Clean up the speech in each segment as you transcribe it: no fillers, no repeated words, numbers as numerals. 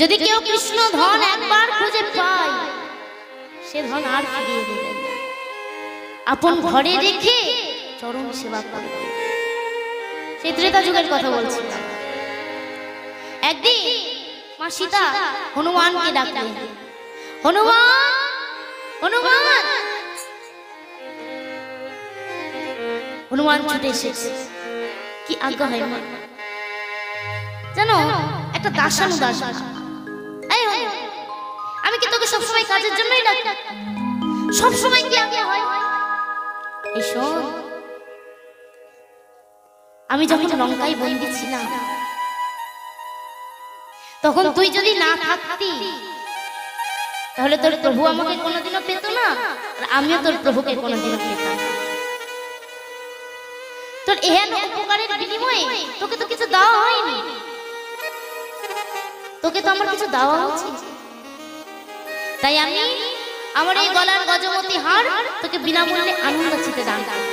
যদি কেউ কৃষ্ণ ধন একবার খুঁজে পায় সে ধন আর ফিরিয়ে দেবে না, আপন ঘরে রেখে চরণ সেবা করবে। সেই ত্রেতা যুগের কথা বলছি। একদিন মা সীতা হনুমানকে ডাকলেন, হনুমান হনুমান। হনুমান ছুটে এসেছে। কি আজ্ঞা হয় মা? জানো একটা দাসানুদাস, এই আমি কি তোকে সবসময় কাজের জন্যই ডাকি? সবসময় কি আজ্ঞা হয়? এই শোন, আমি যখন লঙ্কায় বন্দী ছিলাম তখন তুই যদি না থাকতি তাহলে তোর প্রভু আমাকে কোনোদিনও পেত না, আর আমিও তোর প্রভুকে কোনোদিনও পেতাম না। তোর এহেন উপকারের বিনিময়ে তোকে তো কিছু দেওয়া হয়নি, তোকে তো আমার কিছু দেওয়া উচিত। তাই আমি আমার এই গলার গজমতি হার তোকে বিনামূল্যে আনন্দ চিতে দান করব।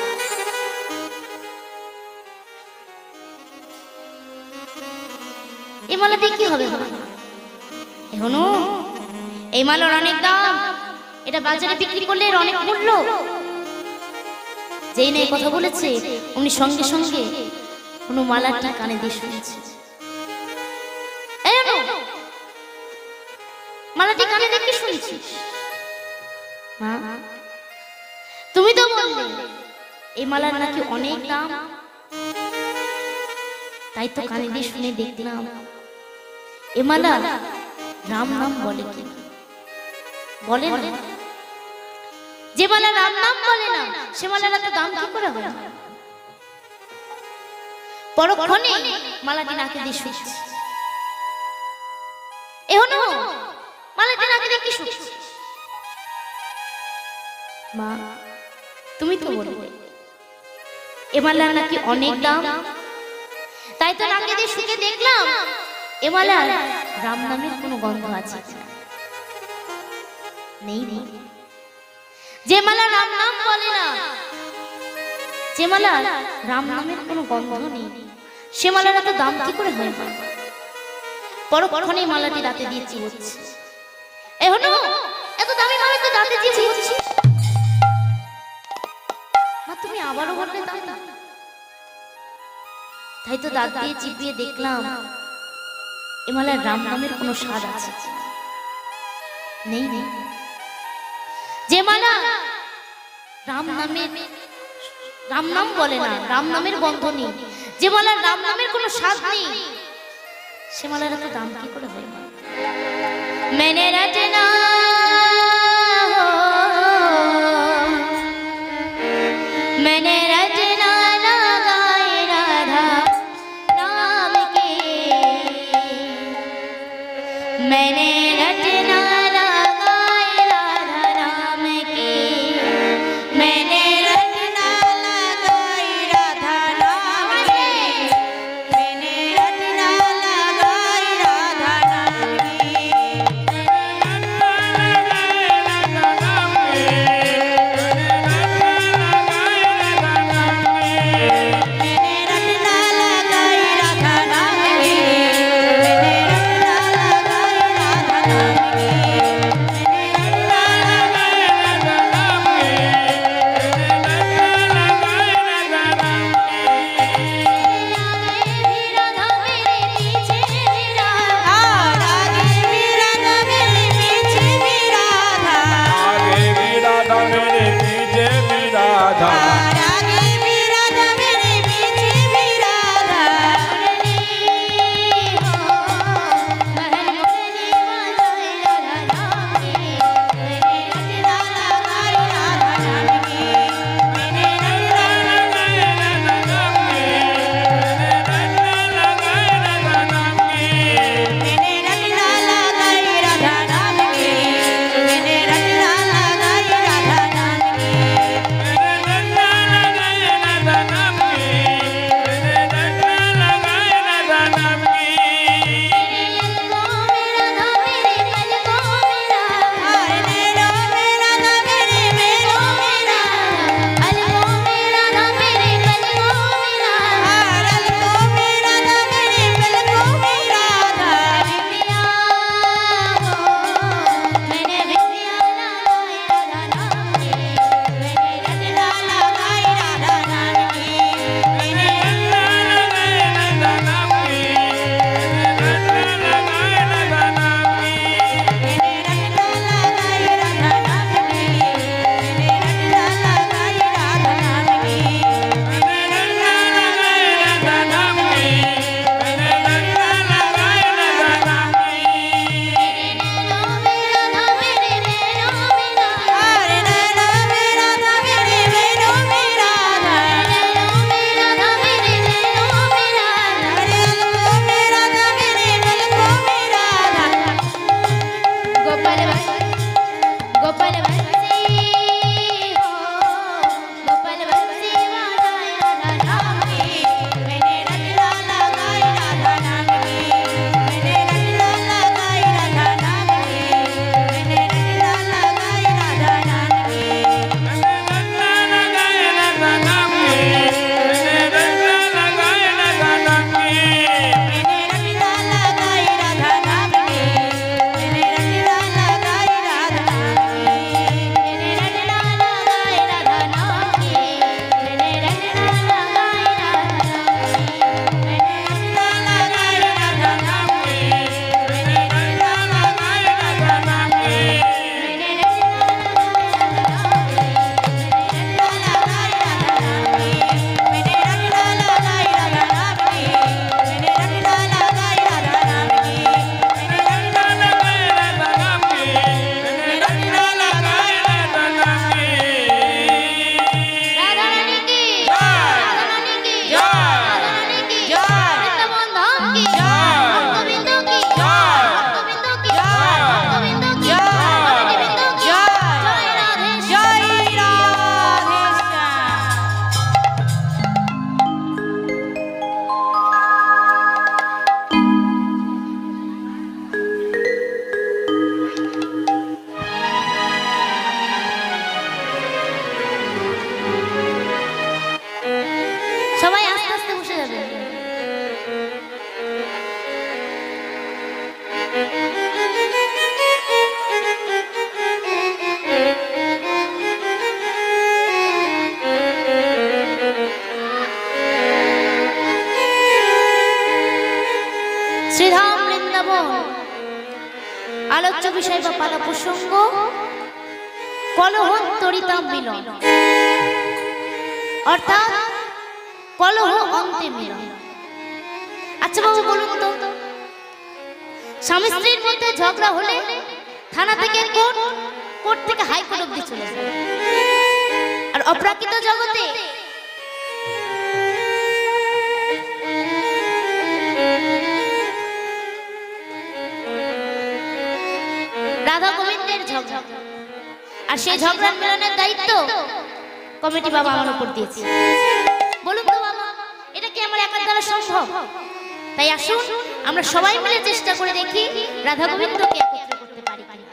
এই মালা দিয়ে কি হবে? এখনো এই মালার অনেক দাম, এটা বাজারে বিক্রি করলে এর অনেক মূল্য। যেই না কথা বলেছে উনি সঙ্গে সঙ্গে কোনো মালাটা কানে দিয়ে শুনেছে। মালাটি কানে দেখে শুনছিস? মা তুমি তো বললে এই মালার নাকি অনেক দাম, তাই তো কানে দিয়ে শুনে দেখলাম এ মালা রাম নাম বলে কি বলে না? যে মালা রাম নাম বলে না সে মালার এত দাম কি করে হয়? পরক্ষণে মালাটি নাকে দিয়ে শুনছে। এখনো মালাটি নাকে দিয়ে কি শুনছে? মা তুমি তো বললে এ মালার নাকি অনেক দাম, তাই তো নাকে দিয়ে শুকে দেখলাম এ মালার রাম নামের কোনো গন্ধ আছে নেই? যে মালা রাম নাম বলে না, যে মালা রাম নামের কোনো গন্ধ নেই, সে মালার এত দাম কি করে হয়? পরক্ষণে মালাটি দাঁতে দিয়ে চিবোচ্ছে। এখনো এত দামি মালাটি দাঁতে দিয়ে চিবোচ্ছিস? মা তুমি আবারও বললে দাম না? তাই তো দাঁত দিয়ে চিবিয়ে দেখলাম এ মালার রাম নামের কোনো স্বাদ আছে নেই? নেই। যে মালা রাম নাম বলে না, রাম নামের গন্ধ নেই, যে মালার রাম নামের কোনো স্বাদ নেই, সে মালার এত দাম কি করে হয়? मैंने रटना मैंने रटना लगाए राधा नाम के, मैंने रटना लगाए राधा नाम के, मैंने रटना लगाई राधा नाम के, मैंने रटना लगाई राधा नाम के। যেমন আলোচ্য বিষয় বা পালা প্রসঙ্গ কলহন্তরিতাম মিলন, অর্থাৎ কলহ অন্তে মিলন। আচ্ছা বাবু বলুন তো, স্বামী স্ত্রীর মধ্যে ঝগড়া হলে থানা থেকে কোর্ট, কোর্ট থেকে হাইকোর্ট অব্দি চলে যায়। আর অপ্রাকৃত জগতে রাধা গোবিন্দের ঝগড়া, আর সেই ঝগড়া মিলনের দায়িত্ব কমিটি বাবা আমার উপর দিয়েছে। বলুন তো বাবা, এটা কি আমার একার দ্বারা সম্ভব? তাই আসুন আমরা সবাই মিলে চেষ্টা করে দেখি রাধা গোবিন্দকে একত্র করতে পারি কিনা।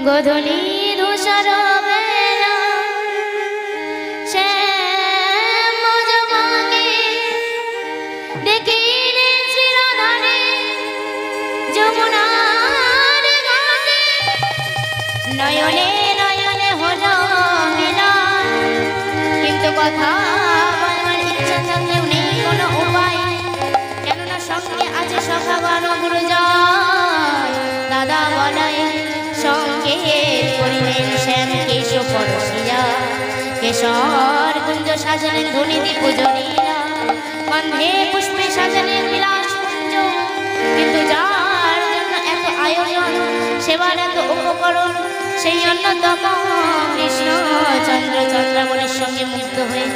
গোধূলি ধূসর বেলা শ্যাম জবাকে দেখিলে শ্রীরাধারে যমুনার ঘাটে, নয়নে নয়নে হলো মিলন, কিন্তু কথা বলবার ইচ্ছা থাকলেও নেই কোনো উপায়, কেননা সঙ্গে আছে সখাগণ গুরুজন। দাদা বলাই সঙ্গে করিলেন শ্যাম কেশ পরশিয়া, কেশর কুঞ্জ সাজালেন ধনী দীপ জ্বলিয়া, গন্ধে পুষ্পে সাজালেন বিলাস কুঞ্জ, কিন্তু যার জন্য এত আয়োজন সেবার এত উপকরণ, সেই অন্যতম কৃষ্ণ চন্দ্র চন্দ্রাবলীর সঙ্গে মুগ্ধ হয়ে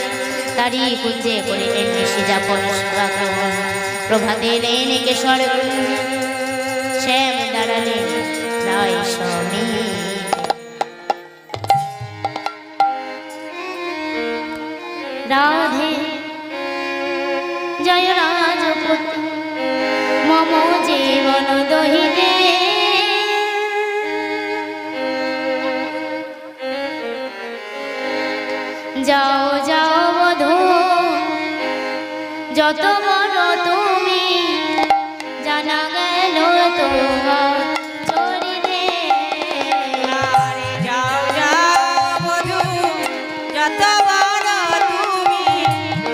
তারই কুঞ্জে করিলেন নিশি যাপন সেবা গ্রহণ। প্রভাতে এলেন কেশর কুঞ্জে, শ্যাম দাঁড়ালেন রায় স্বামী। রাধে জয় রাজপতি মম জীবন দহিতে, যাও যাও বধূ যত বড় তুমি, জানা গেল তোমার চরিতে। যাও যাও বধূ যত বড় তুমি,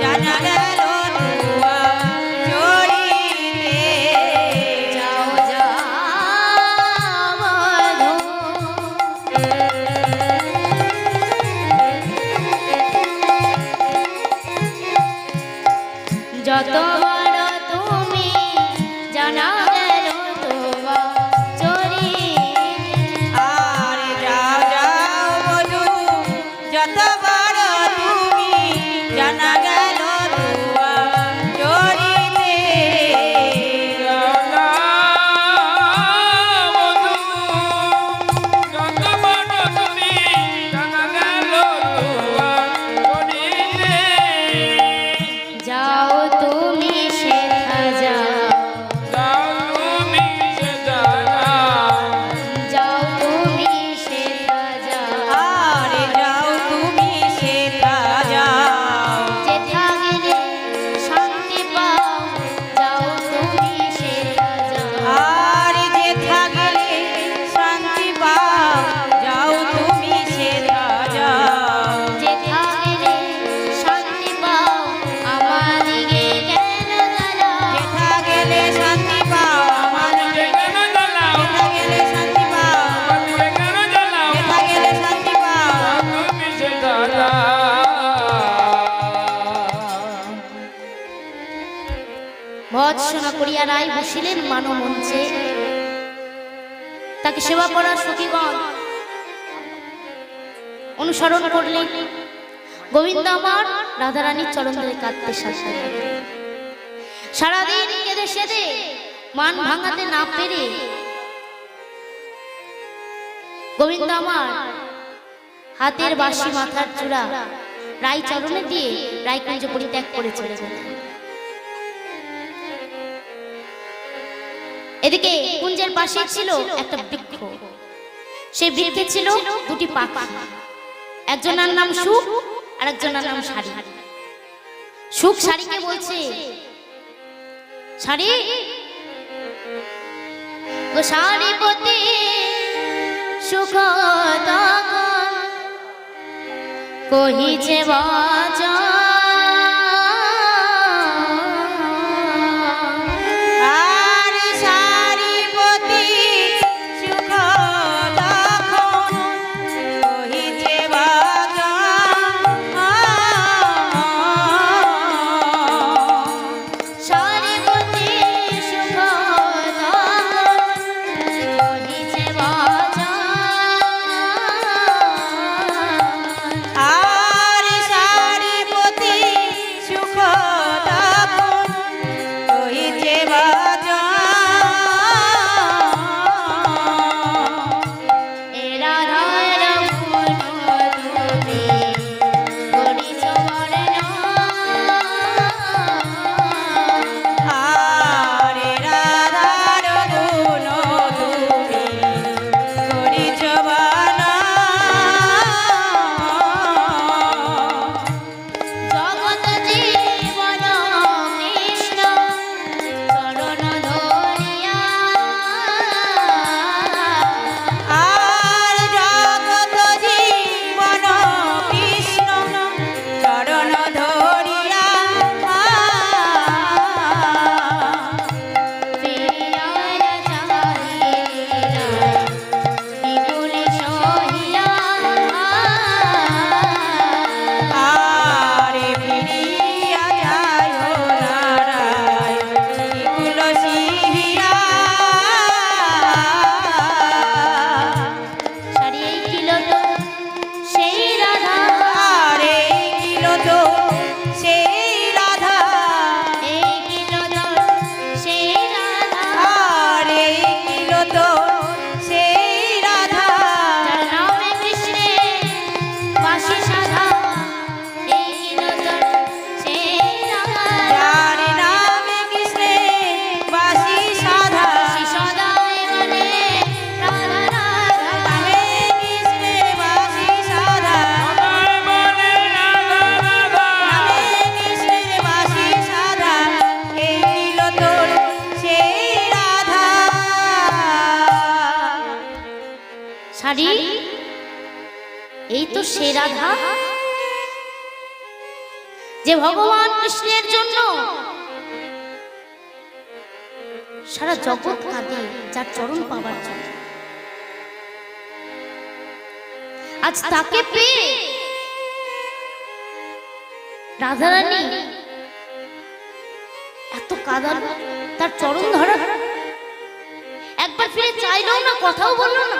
জানা গেল তোমার চরিতে। যাও যাও বধূ যত বড় তুমি, জানা গেল তোমার চরিতে। আর যাও যাও বধূ যত বড় তুমি, জানা গেল তোমার চরিতে। যাও তুমি সেথা যাও, যাও তুমি সেথা যাও, আর যাও তুমি সেটা যাও, যেথা গেলে শান্তি পাও, যাও তুমি সেথা যাও। আর যেথা গেলে শান্তি পাও, যাও তুমি সেটা যাও। যেথা গেলে শান্তি পাও, আমাদিগে কেন জ্বালাও? যেথা গেলে শান্তি পাও, আমার যেথা গেলে শান্তি পাও, যেথা গেলে শান্তি পাও। ভৎসনা করিয়া রায় বসিলেন মানব মঞ্চে, তাকে সেবা করার সখীগণ অনুসরণ করলেন। গোবিন্দ আমার রাধারানীর চরণ ধরে কাঁদতে শাসন, সারাদিন কেঁদে সেদে মান ভাঙাতে না পেরে গোবিন্দ আমার হাতের বাঁশি মাথার চূড়া রায় চরণে দিয়ে রায়কুঞ্জ পরিত্যাগ করে চলে গেলেন। এদিকে কুঞ্জের পাশে ছিল একটা বৃক্ষ, সেই বৃক্ষে ছিল দুটি পাখি, একজনের নাম সুখ আর একজনের নাম শাড়ি। সুখ শাড়িকে বলছে, শাড়ি গো শাড়িপতি সুখ তখন কহিছে বাজা আর সারিপতি সুখ তখন কহিছে বাজা সারিপতি সুখ তখন কহিছে বাজা আর সারিপতি সুখ তখন কহিছে বাজা এ রাধার গুণ তুমি করিছ বর্ণনা আরে রাধার গুণ তুমি করিছ বানা জগৎ জীবন কৃষ্ণ চরণ ধরিয়া আর জগৎ জীবন কৃষ্ণ চরণ ধরিয়া প্রিয়ার চাহিয়া বিপুল সহিয়া আরে ফিরিয়া যায় নারায়ণ তুলসিয়া সারিয়ে কিল তো সেই রাধা আরে কিল তো সেই রাধা এই কিল তো সেই রাধা আরে কিল তো সেই রাধা যার নামে কৃষ্ণে বাসি সাধা এই কিল তো সেই রাধা যার নামে কৃষ্ণে বাসি সাধা বাসি সদায় বলে রাধা রাধা নামে কৃষ্ণে বাসি সাধা নামে কৃষ্ণে বাসি সাধা এই নীল তোর সেই রাধা শাড়ি এই তো সে রাধা যে ভগবান কৃষ্ণের জন্য সারা জগৎ কাঁদে যার চরণ পাওয়ার জন্য আজ তাকে পেয়ে রাধারানী এত কাঁদালো তার চরণ ধরা একবার ফিরে চাইলো না কথাও বললো না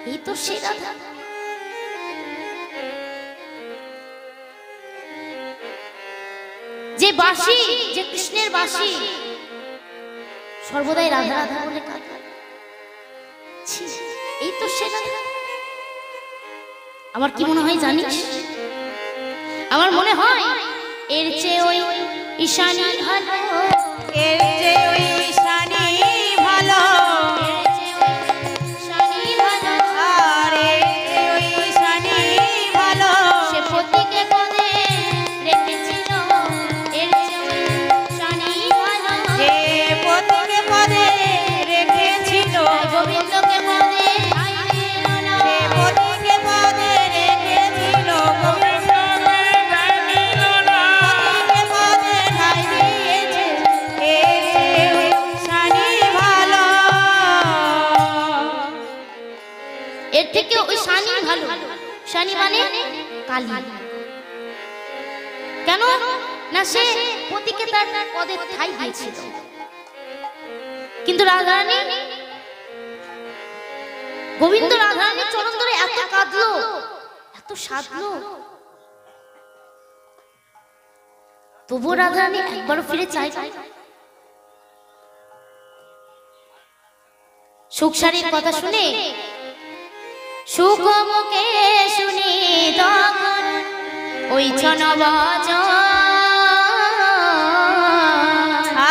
এই তো সে রাধা যে বাঁশি যে কৃষ্ণের বাঁশি সর্বদাই রাধা রাধা বলে কাঁদে ছি, এই তো সে রাধা আমার কি মনে হয় জানিস আমার মনে হয় এর চেয়ে ওই ঈশানী ভালো এর যে ওই ঈশানী ভালো এর চেয়ে ওই ঈশানী ভালো আরে যে ওই ঈশানী ভালো সে পতিকে পদে রেখেছিল এর চেয়ে ওই ঈশানী ভালো যে পতিকে পদে রেখেছিল গোবিন্দকে পদে ঠাঁই দিল না। যে পতিকে পদে রেখেছিল পতিকে পদে ঠাঁই দিয়েছে এর যে ওই ঈশানী ভালো এর থেকে ওই শানি ভালো শানি মানে কালী কেন না সে পতিকে তার পদে ঠাঁই দিয়েছিল কিন্তু রাধারানী গোবিন্দ রাধারানীর চরণ ধরে এত কাঁদলো এত সাধলো তবু রাধারানী একবারও ফিরে চাই সুখসারীর কথা শুনে সুখ মুখে শুনি তখন ওই ছনবাজ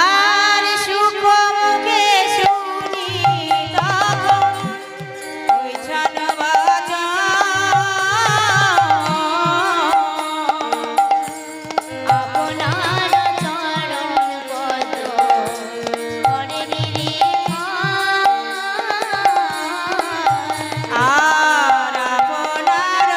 আর সুখ মুখে শুনি তখন ওই ছনবাজা আপনার চরণ পদ করে নিরীক্ষণ। আর আপনার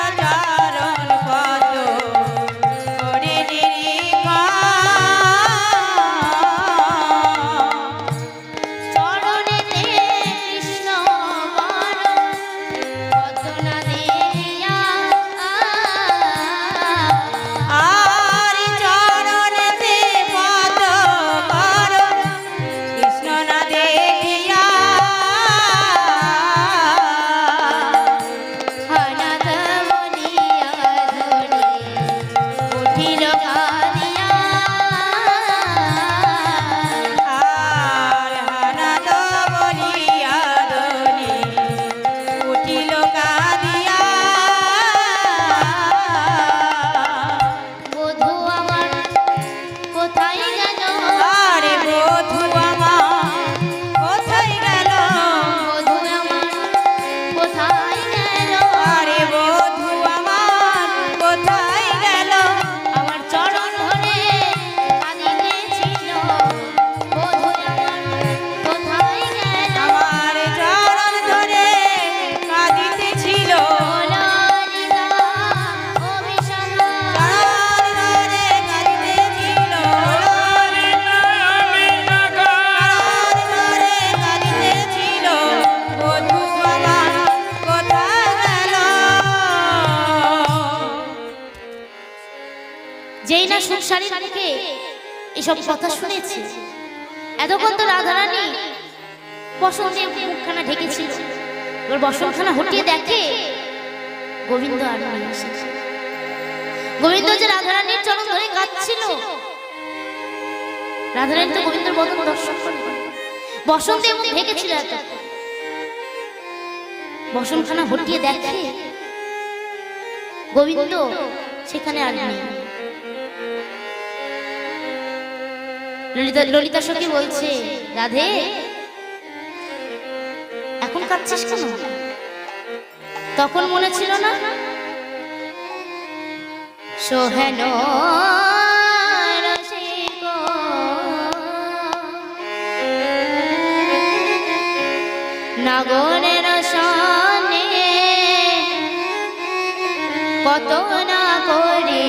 যেই না সুখসারীর মুখে এসব কথা শুনেছে, এতক্ষণ তো রাধারানী বসন্তে মুখখানা ঢেকেছিল, এবার বসন্তখানা হটিয়ে দেখে গোবিন্দ আর নেই এসেছে। গোবিন্দ যে রাধারানীর চরণ ধরে কাঁদছিল, রাধারানী তো গোবিন্দর বদন দর্শন করে বসন্তে মুখ ঢেকেছিল। এত বসন্তখানা হটিয়ে দেখে গোবিন্দ সেখানে আর নেই। ললিতা সখী বলছে, রাধে এখন কাঁদছিস কেন? তখন মনে ছিল না সোহেন নাগরের সনে কত না করে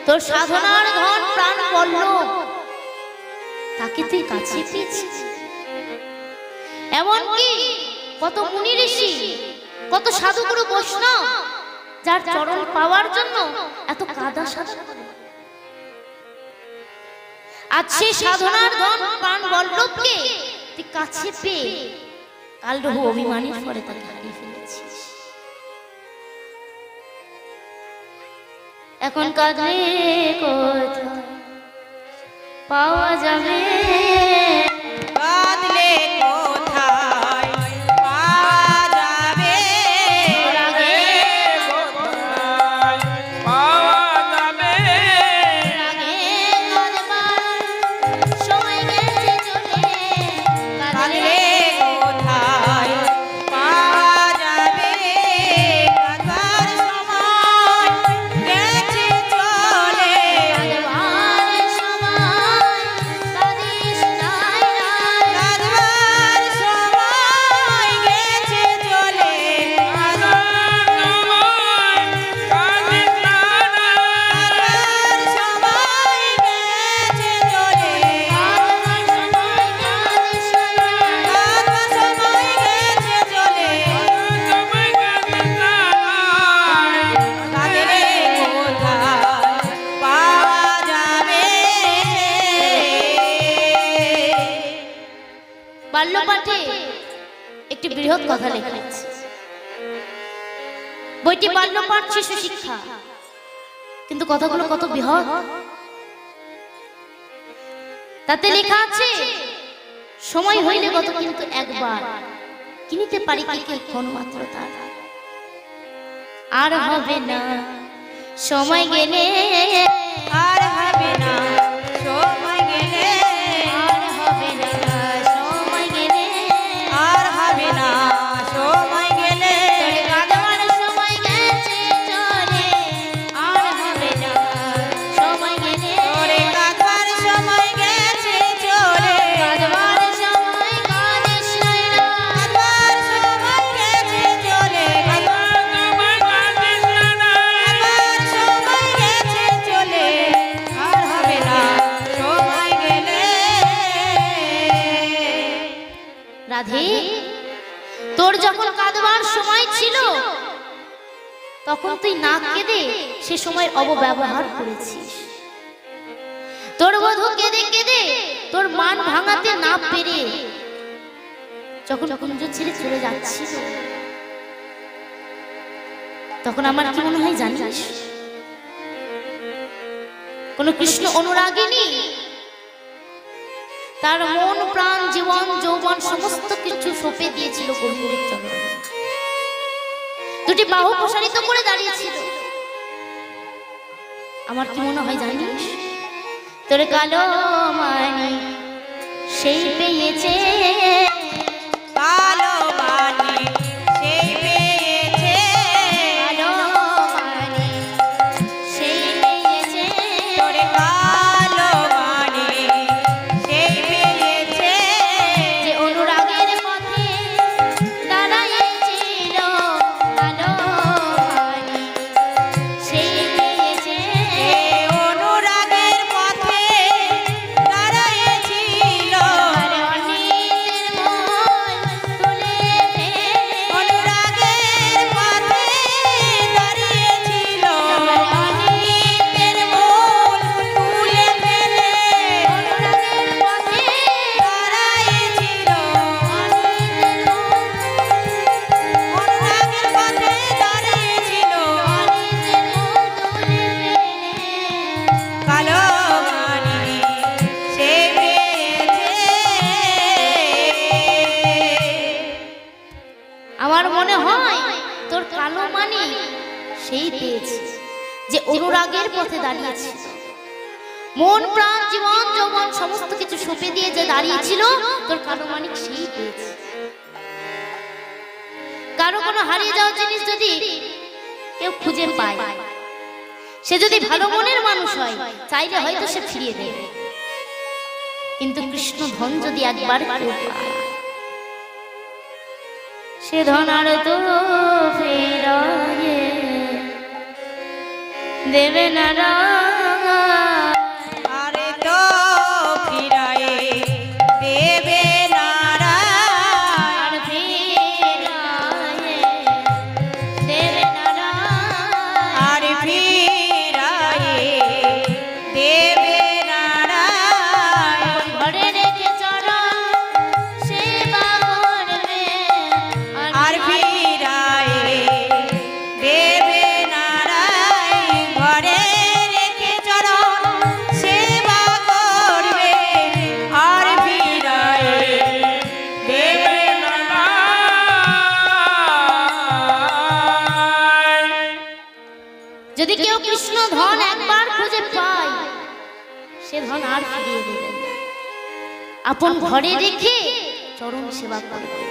তোর সাধনার ধন প্রাণ পল্লব তাকে তুই কাছে পেয়েছিস। এমনকি কত মুনি ঋষি, কত সাধুগুরু বৈষ্ণব যার চরণ পাওয়ার জন্য এত কাদা সাধনা করে, আজ সেই সাধনার ধন প্রাণ পল্লবকে তুই কাছে পেয়ে কাল রহু অভিমানের পরে তাকে হারিয়ে ফেলেছিস। এখন কাঁদলে কোথায় পাওয়া যাবে, কাঁদলে কোথায় পাওয়া যাবে, রাগে কোথায় পাওয়া যাবে, রাগে কাঁদবার সময় গেছে চলে, কাঁদলে কোথায় পাওয়া যাবে, কাঁদবার সময় গেছে চলে, কাঁদবার সময় কাঁদিস না বাল্যপাঠে একটি বৃহৎ কথা লেখা আছে। বইটি বাল্যপাঠ শিশু শিক্ষা, কিন্তু কথাগুলো কত বৃহৎ। তাতে লেখা আছে, সময় হইলে গত কিন্তু একবার কিনিতে পারি কি ক্ষণ মাত্র তার, আর হবে না সময় গেলে, আর হবে না সময় গেলে, আর হবে না সময় গেলে, আর হবে না সময় গেলে, তোরে কাঁদবার সময় গেছে চলে, আর হবে না সময় গেলে, তোরে কাঁদবার সময় গেছে চলে, কাঁদবার সময় কাঁদিস না, কাঁদবার সময় গেছে চলে, কাঁদবার সময় গেছে চলে, আর হবে না সময় গেলে। রাধে, তোর যখন কাঁদবার সময় ছিল তখন তুই না কেঁদে সে সময় অপব্যবহার করেছিস। তোর বধূ কেঁদে কেঁদে তোর মান ভাঙাতে না পেরে যখন কুঞ্জ ছেড়ে চলে যাচ্ছিল, তখন আমার কি মনে হয় জানিস, কোন কৃষ্ণ অনুরাগিনী তার মন প্রাণ জীবন যৌবন সমস্ত কিছু সঁপে দিয়েছিল গোবিন্দের চরণে, দুটি বাহু প্রসারিত করে দাঁড়িয়েছিল। আমার কি মনে হয় জানিস, তোর কালো মানি সেই পেয়েছে, কালো মানি সেই পেয়েছে, কালো মানি সেই পেয়েছে, তোরে কালো মানি সেই পেয়েছে, যে অনুরাগের পথে দাঁড়াইছিল, কালো মানি সেই পেয়েছে, অনুরাগের পথে দাঁড়াইছিল, আর অনিতের মন তুলে ফেলে, অনুরাগের পথে দাঁড়িয়েছিল, আর অনিতের মূল তুলে ফেলে, অনুরাগের পথে দাঁড়াইছিল, অনিতের মন, অনুরাগের পথে দাঁড়িয়েছিল, অনিতের মন তুলে ফেলে, কালো মানি সে পেয়েছে। আমার মনে হয় তোর কালো মানি সেই পেয়েছে, যে অনুরাগের পথে দাঁড়িয়েছে, মন প্রাণ জীবন যৌবন সমস্ত কিছু সঁপে দিয়ে যে দাঁড়িয়েছিল, তোর কালো মানিক সেই পেয়েছে। কারো কোনো হারিয়ে যাওয়া জিনিস যদি কেউ খুঁজে পায়, সে যদি ভালো মনের মানুষ হয়, চাইলে হয়তো সে ফিরিয়ে দেবে, কিন্তু কৃষ্ণ ধন যদি একবার কেউ পায়, সে ধন আর তো ফেরায়ে দেবে না রায়। আরে তো ফিরায়ে দেবে নারায়ণ, আর ফিরায়ে দেবে না রায়। আর ফিরায়ে দেবে নারায়ণ, ঘরে রেখে চরণ সেবা করবে, আর ফিরায়ে দেবে নারায়ণ, ঘরে রেখে চরণ সেবা করবে, আর ফিরায়ে দেবে যদি কেউ কৃষ্ণ ধন একবার খুঁজে পায়, সে ধন আর ফিরিয়ে দেবে না। আপন ঘরে রেখে চরণ সেবা করবে,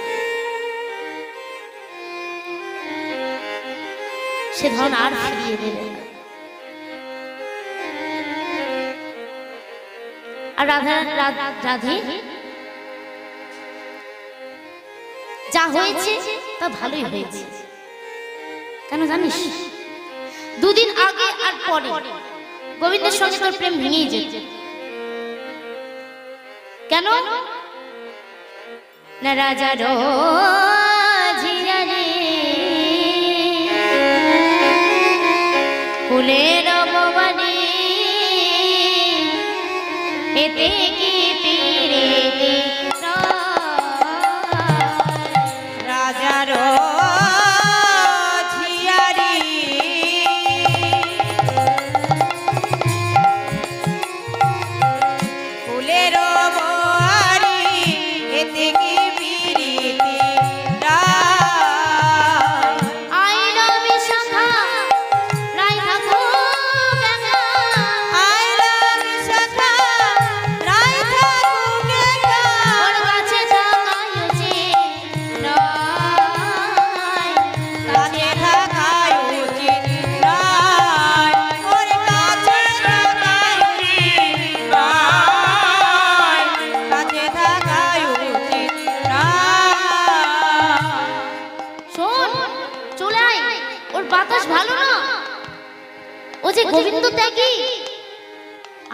সে ধন আর ফিরিয়ে দেবে না। আর রাধে যা হয়েছে তা ভালোই হয়েছে। কেন জানিস, দুদিন আগে আর পরে গোবিন্দের সঙ্গে তোর প্রেম ভেঙেই যেত। কেন না, রাজার ঝিয়ারে ফুলের ভবানী, এতে কি পিরেতে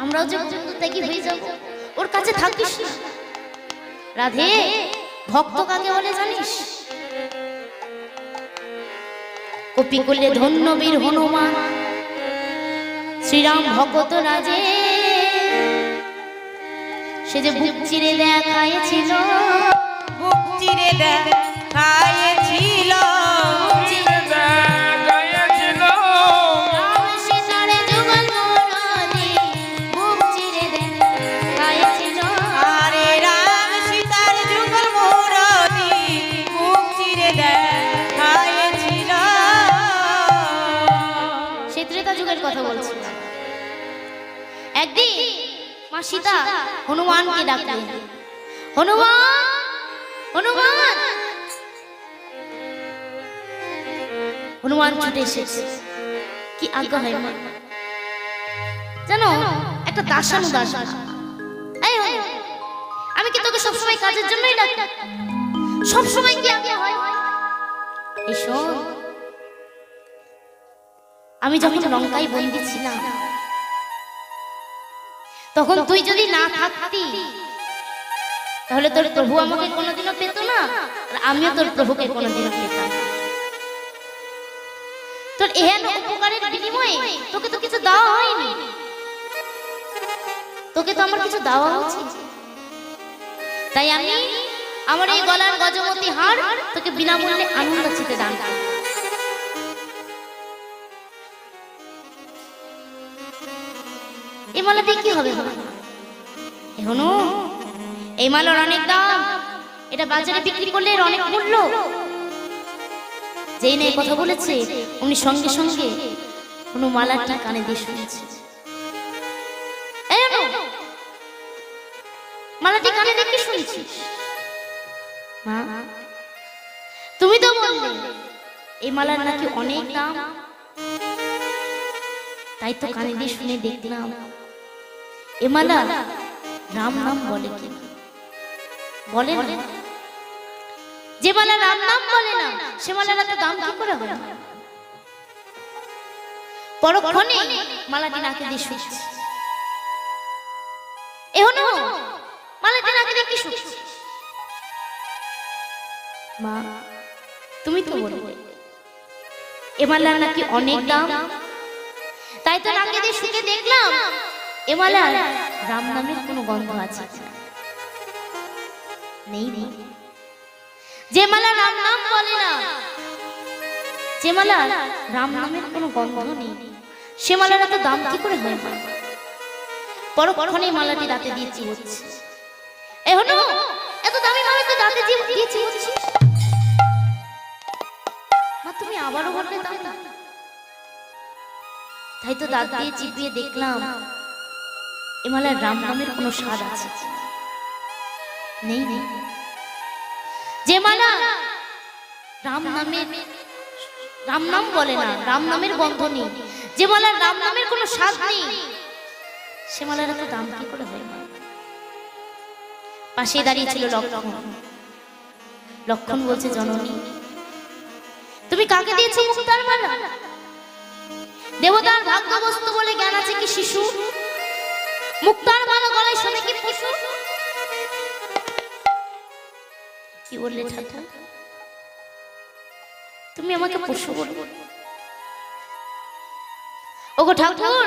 আমরাও যে ত্যাগী হয়ে যাব, ওর কাছে থাকিস না। রাধে, ভক্ত কাকে বলে জানিস? কপি করলে ধন্য বীর হনুমান, শ্রীরাম ভগত রাজে, সে যে বুক চিরে দেখাইছিল, বুক চিরে দেখাইছিল, চিরে দেখাইছিল, রাম সীতার যুগল মোরাদি, বুক চিরে দেখাইছিল। আরে রাম সীতার যুগল মোরাদি, বুক চিরে দেখাইছিল। সেই ত্রেতা যুগের কথা বলছি। একদিন মা সীতা হনুমানকে ডাকলেন, হনুমান, হনুমান। হনুমান ছুটে এসেছে। কি আজ্ঞা হয় মা? জানো, একটা দাসানু দাস। এই হনুমান, আমি কি তোকে সবসময় কাজের জন্যই ডাকি? সবসময় কি আজ্ঞা হয়? এসো, আমি যখন লঙ্কায় বন্দী ছিলাম, তখন তুই যদি না থাকতি, তাহলে তোর প্রভু আমাকে কোনোদিনও পেত না, আর আমিও তোর প্রভুকে কোনোদিনও পেতাম না। তোর এহেন উপকারের বিনিময়ে তোকে তো কিছু দেওয়া হয়নি, তোকে তো আমার কিছু দেওয়া উচিত। তাই আমি আমার এই গলার গজমতি হার তোকে বিনামূল্যে আনন্দ চিতে দান করি। এই মালা দিয়ে কি হবে? এখনো এই মালার অনেক দাম, এটা বাজারে বিক্রি করলে এর অনেক মূল্য। যেই না কথা বলেছে, উনি সঙ্গে সঙ্গে কোনো মালাটি কানে দিয়ে শুনেছে। মালাটি কানে দিয়ে কি শুনছিস? মা, তুমি তো বললে এই মালার নাকি অনেক দাম, তাই তো কানে দিয়ে শুনে দেখলাম এ মালা রাম নাম বলে কি বলে না। যে মালা রাম নাম বলে না, সে মালার এত দাম কি করে হয়? পরক্ষণে মালাটি নাকে দিয়ে শুনছে। এখনো মালাটি নাকে দিয়ে কি শুনছে? মা, তুমি তো বললে এ মালার নাকি অনেক দাম, তাই তো নাকে দিয়ে শুনে দেখলাম এ মালার রাম নামের কোনো গন্ধ আছে নেই। যে মালা রাম নাম বলে না, যে মালা রাম নামের কোনো গন্ধ নেই, সে মালার এত দাম কি করে হয়? পরক্ষণে মালাটি দাঁতে দিয়ে চিবোচ্ছে। এখনো এত দামি মালা তুই দাঁতে দিয়ে চিবোচ্ছিস? মা, তুমি আবারও বললে দাম না। তাই তো দাঁত দিয়ে চিবিয়ে দেখলাম এ মালার রাম নামের কোনো স্বাদ আছে নেই। যে মালা রাম নাম বলে না, রাম নামের গন্ধ নেই, যে মালার রাম নামের কোনো স্বাদ নেই, সে মালার এত দাম কি করে হয়? পাশে দাঁড়িয়ে ছিল লক্ষণ। লক্ষণ বলছে, জননী, তুমি কাকে দিয়েছো মুক্তার মালা? দেবতার ভাগ্যবস্তু বলে জ্ঞান আছে কি শিশু? মুক্তার মালা গলায় শোনে কি পশু? কি বললে ঠাকুর? তুমি আমাকে পশু বলবে? ওগো ঠাকুর,